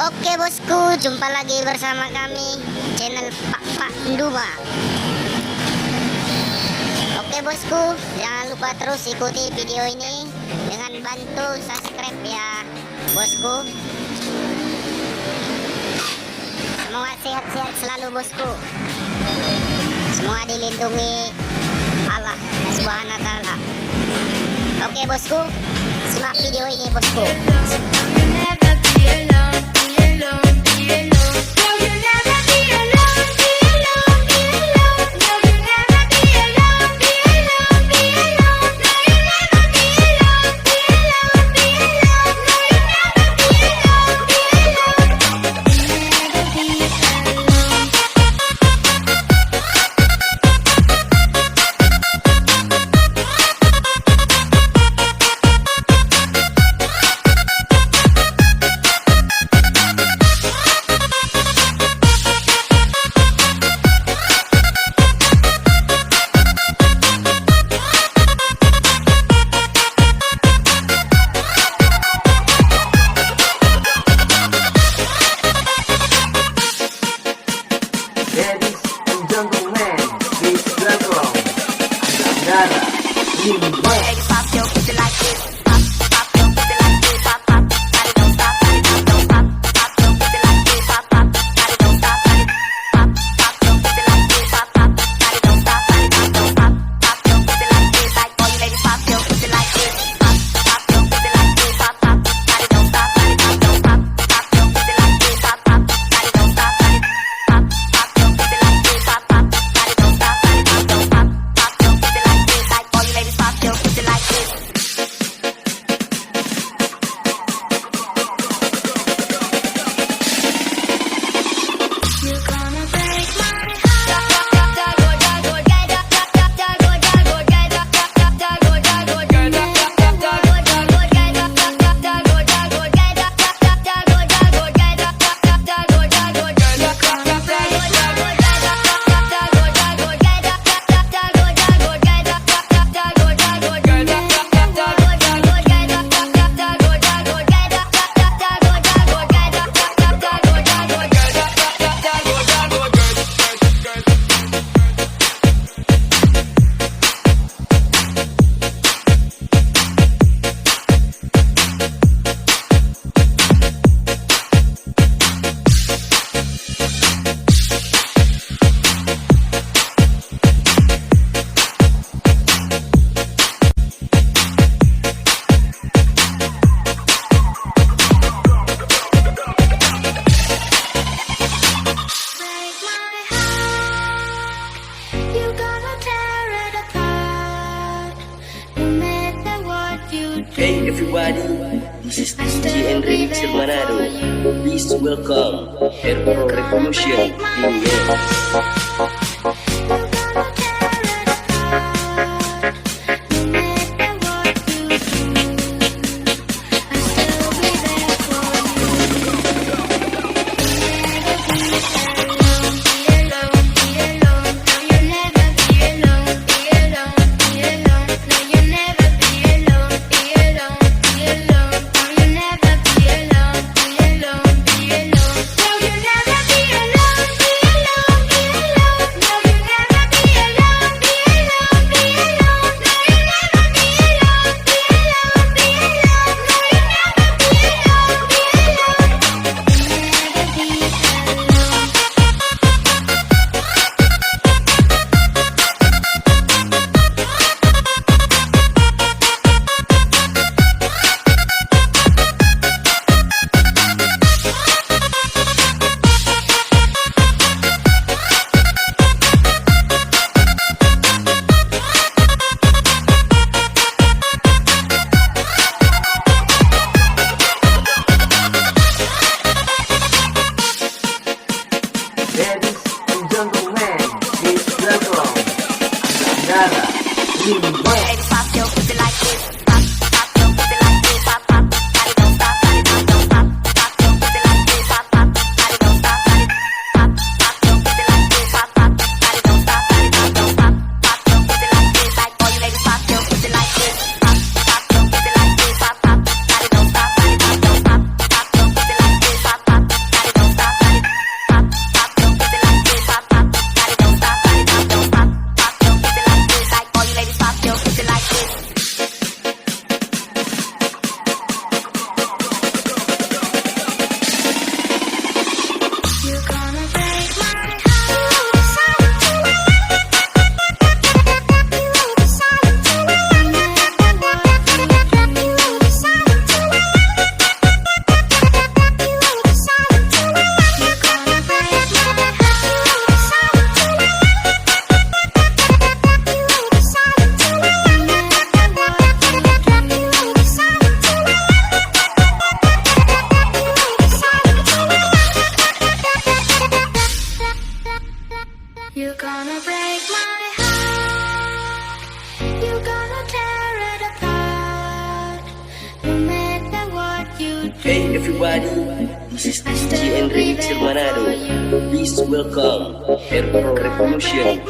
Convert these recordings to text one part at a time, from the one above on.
Oke bosku, jumpa lagi bersama kami channel Pak Nduma. Oke bosku, jangan lupa terus ikuti video ini dengan bantu subscribe ya bosku. Semoga sehat-sehat selalu bosku. Semua dilindungi Allah Subhanahu wa Ta'ala. Oke bosku, simak video ini bosku. Ladies and gentlemen, please welcome Andara Limba. Pop your pussy like this. Pop your pussy like this. Pop, body don't stop, body don't stop. Pop your pussy like this. Pop, body don't stop, body. Pop your pussy like this. Pop, body don't stop, body don't stop. Pop your pussy like this. Like all you ladies, pop your pussy like this. Pop your pussy like this. Pop, body don't stop, body don't stop. Pop your pussy like this. Pop, body don't stop, body. Pop your pussy like this. Pop, body don't stop, body don't stop. Pop your pussy like this. Like all you ladies, pop your pussy like this. You're gonna break my Hey everybody, this is DJ and Remix Manado. Please welcome Airpro Revolution Ladies and gentlemen, please welcome Andara Limba. Pop your pussy like this. Pop your pussy like this. Pop, body don't stop, body don't stop. Pop your pussy like this. Pop, body don't stop, body. Pop your pussy like this. Pop, body don't stop, body don't stop. Pop your pussy like this. Like all you ladies, pop your pussy like this. Pop your pussy like this. Pop, body don't stop, body don't stop. Pop your pussy like this. Pop, everybody, this is DJ Enrique Manado. Please welcome Air Pro Revolution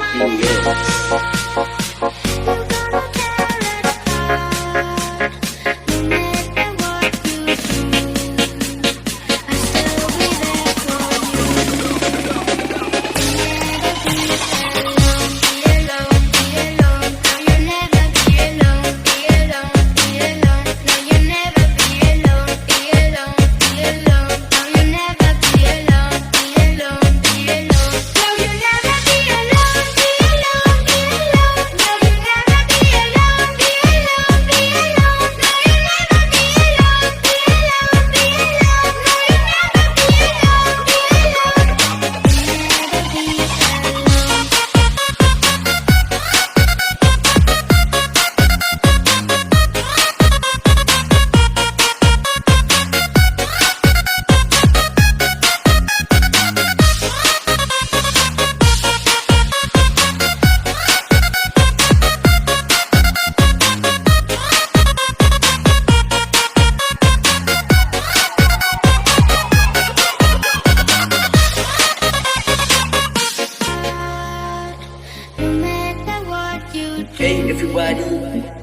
Hey everybody,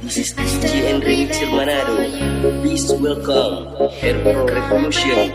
this is DJ Enrique Manado. Please welcome Air Pro Revolution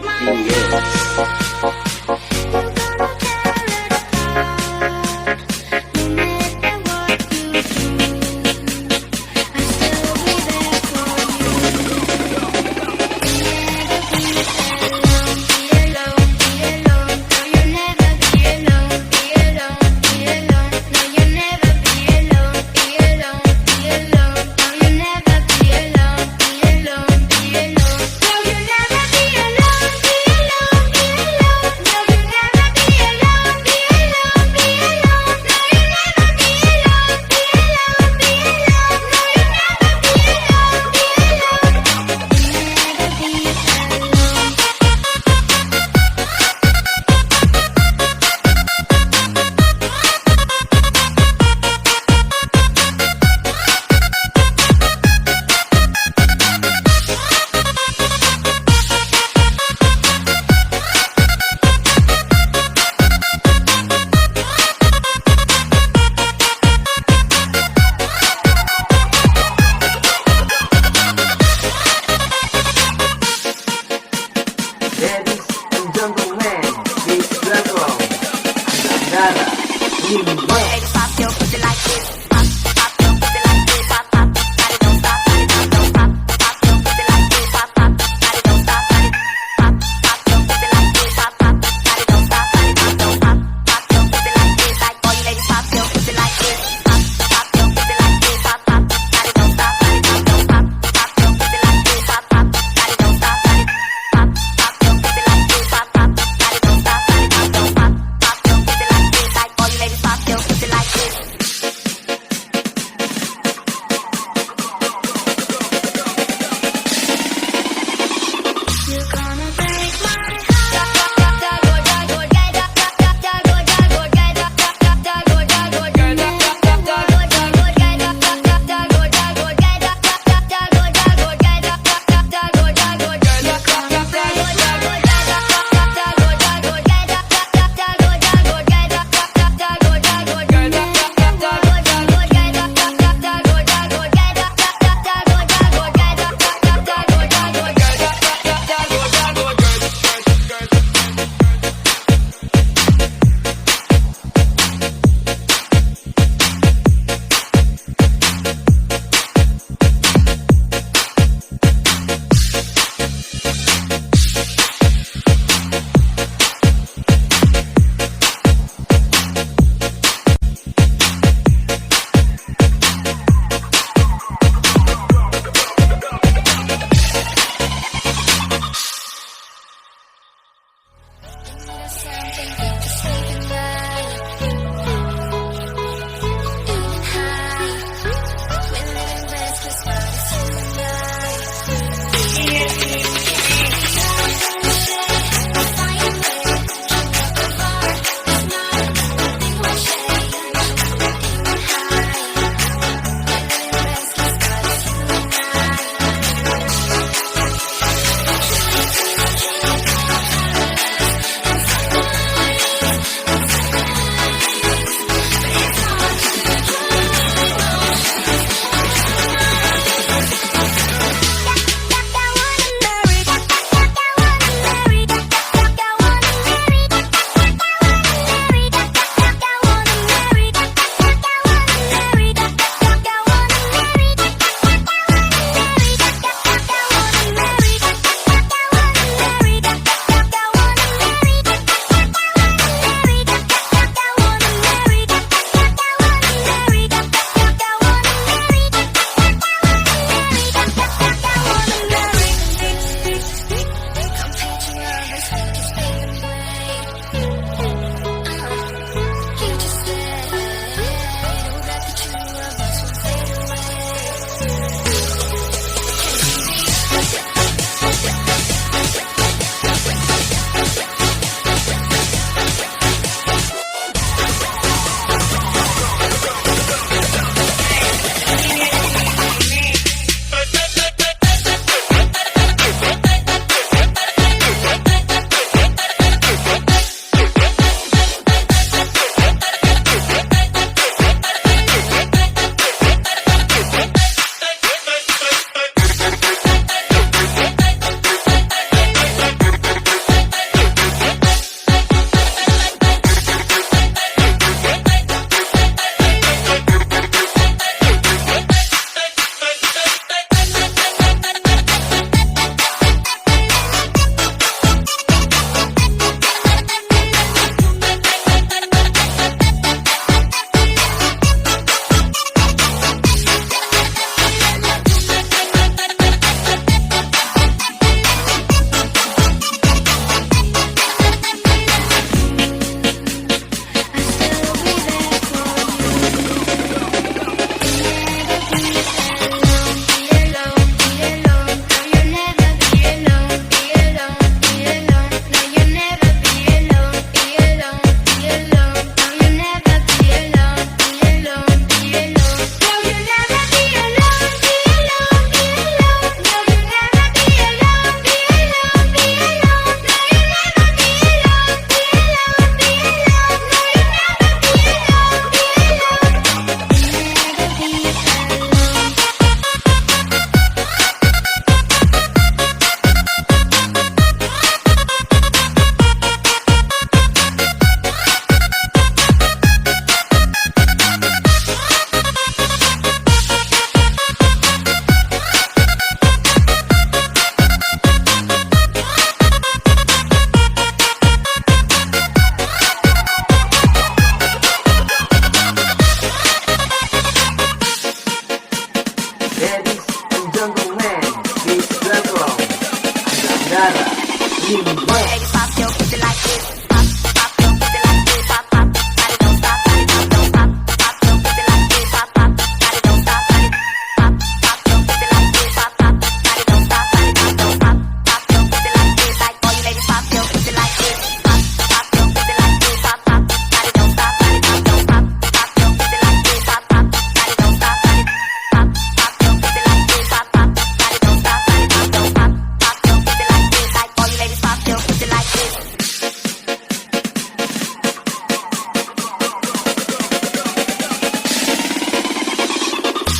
Limba. Ladies, pop your pussy like this. Pop, pop your pussy like this. Pop, pop, got it, don't stop, got it, don't stop. Pop your pussy like this. Pop, pop, got it, don't stop, got it. Pop, pop your pussy like this. Pop, pop, got it, don't stop, got it, don't stop. Pop your pussy like this. Like all you ladies, pop your pussy like this. Pop, pop your pussy like this. Pop, pop, got it, don't stop, got it, don't stop. Pop your pussy like this. Pop, pop, got it, don't stop, got it. Pop, pop your pussy like this. Pop, pop, got it, don't stop, got it, don't stop. Pop your pussy like this. Like all you ladies, pop your pussy like this.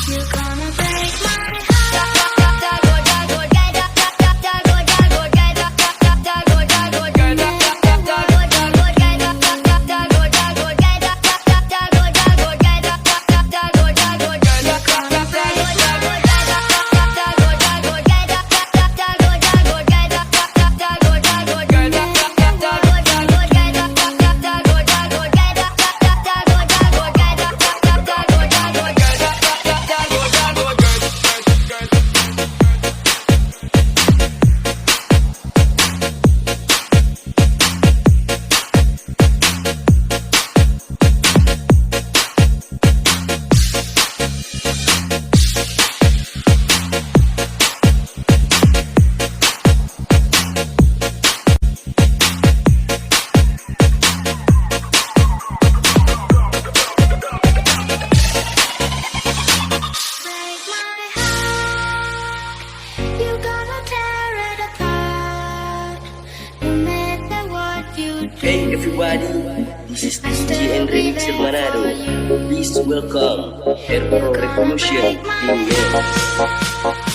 You're gonna break my Hey everybody, this is DJ Enric Silmanado. Please welcome Air Pro Revolution DX.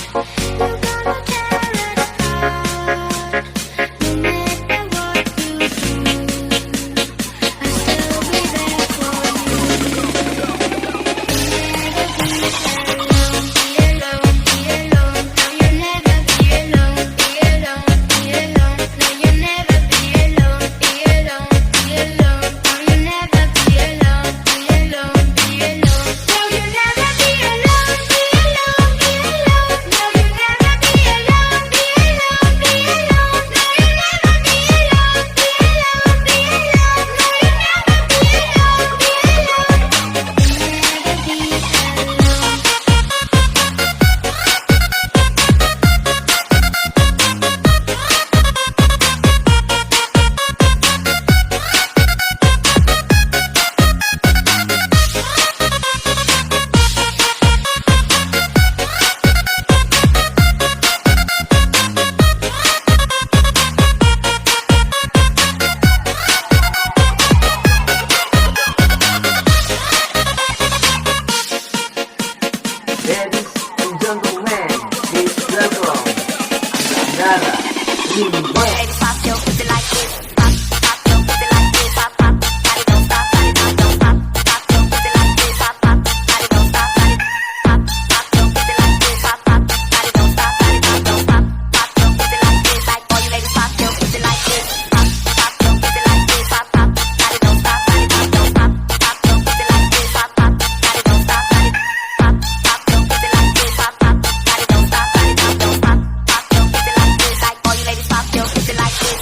Ladies and gentlemen, please welcome Andara Limba. Ladies, pop your pussy like this. Pop, pop your pussy like this. Pop, pop, got it, don't stop, got it, don't stop. Pop your pussy like this. Pop, pop, got it, don't stop, got it. Pop, pop your pussy like this. Pop, pop, got it, don't stop, got it, don't stop. Pop your pussy like this. Like all you ladies, pop your pussy like this. Pop, pop your pussy like this. Pop, pop, got it, don't stop, got it, don't stop. Pop your pussy like this. Pop, pop, got it, don't stop, got it. Pop, pop your pussy like this. Pop, pop, got it, don't stop, got it, don't stop. Pop your pussy like this. Like all you ladies, pop your pussy like this.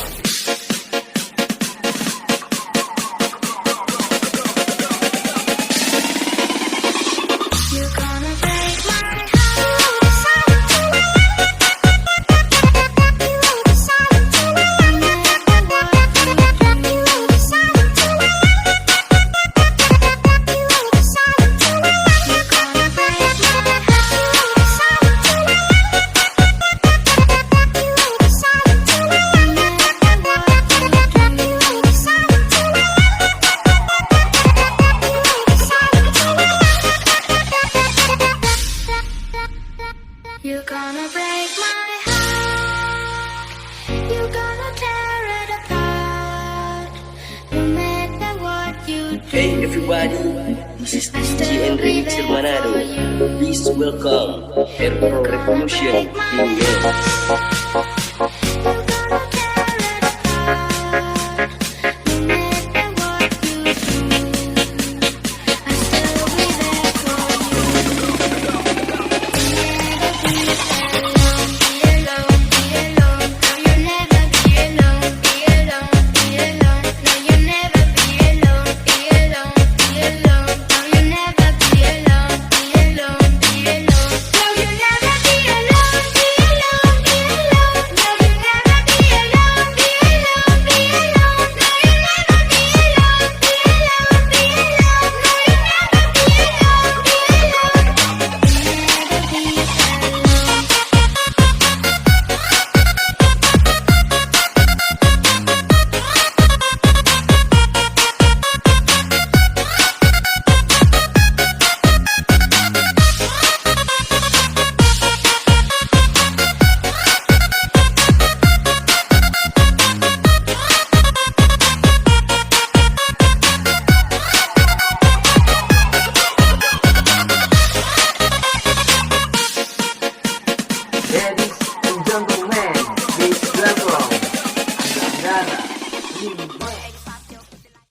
You're gonna break my You're gonna break my heart. You're gonna tear it apart. No matter what you do. Hey everybody, this is DJ Enric Silmanado. Please welcome Air Pro Revolution DX.